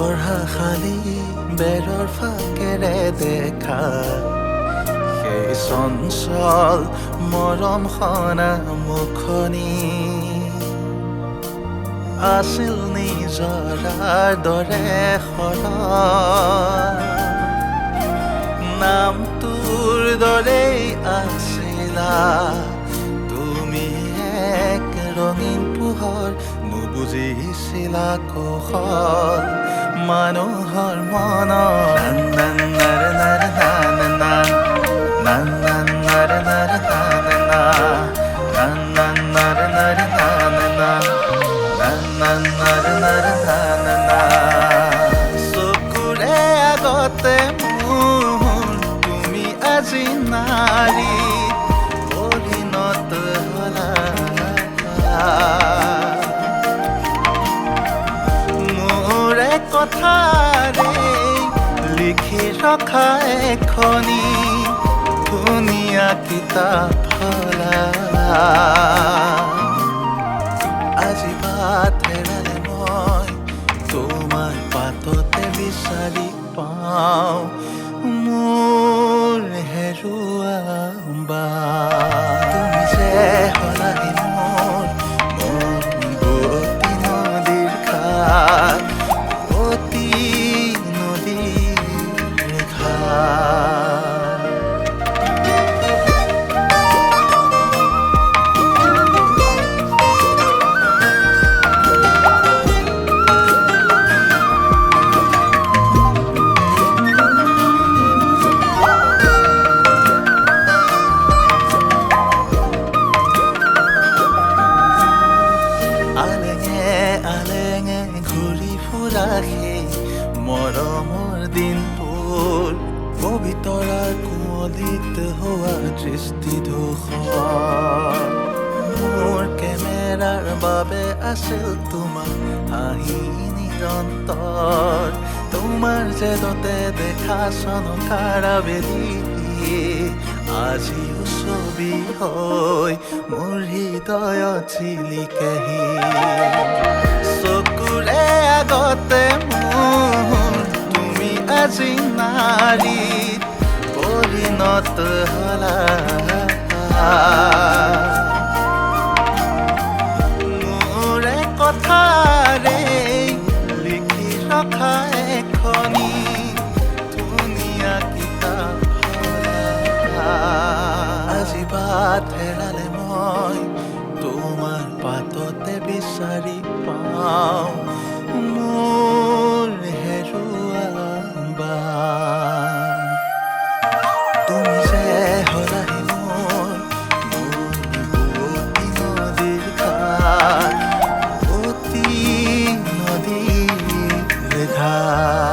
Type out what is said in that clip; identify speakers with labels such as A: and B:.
A: পঢ়াশালী বেৰৰ ফাকেৰে দেখা সেই চঞ্চল মৰম সনা মুখনি আছিল নিজৰাৰ দৰে সৰল নামটোৰ দৰেই আছিলা তুমি এক ৰঙীন পোহৰ নুবুজিছিলা কৌশল মানুহৰ মনৰ নান নাৰ নাৰ নান নান নান নান নাৰ নাৰ নান নান নান নাৰ নাৰ নান নান নান নাৰ নাৰ নান নান চকুৰে আগতে মোৰ তুমি আজি নাৰী পৰিণত হলা মোৰে কথাৰে লিখি ৰখা এখনি ধুনীয়া কিতাপ হলা আজি বাট হেৰালে মই তোমাৰ পাততে বিচাৰি পাওঁ মোৰ হেৰুৱা বা তুমি যে হলাহি মোৰ বুৱতী নদীৰ খাল অতি নদীৰ খাল আলেঙে ঘূৰি ফুৰা সেই মৰমৰ দিনবোৰ পবিতৰাৰ কুঁৱলীত হোৱা দৃষ্টিদোষৰ মোৰ কেমেৰাৰ বাবে আছিল তোমাৰ হাঁহি নিৰন্তৰ তোমাৰ জেদতে দেখা চনকাৰ আবেলি আজিও ছবি হৈ মোৰ হৃদয়ত জিলিকেহি চকুৰে আগতে মোৰ তুমি আজি নাৰীত পৰিণত হলা মোৰে কথাৰে লিখি ৰখা এখনি ধুনীয়া কিতাপ আজি বাট হেৰালে মই তোমাৰ পাততে বিচাৰি পাওঁ মোৰ হেৰুৱা বা তুমি যে হলাহি মোৰ বুৱতী নদীৰ খাল অতি নদীৰ ঘাট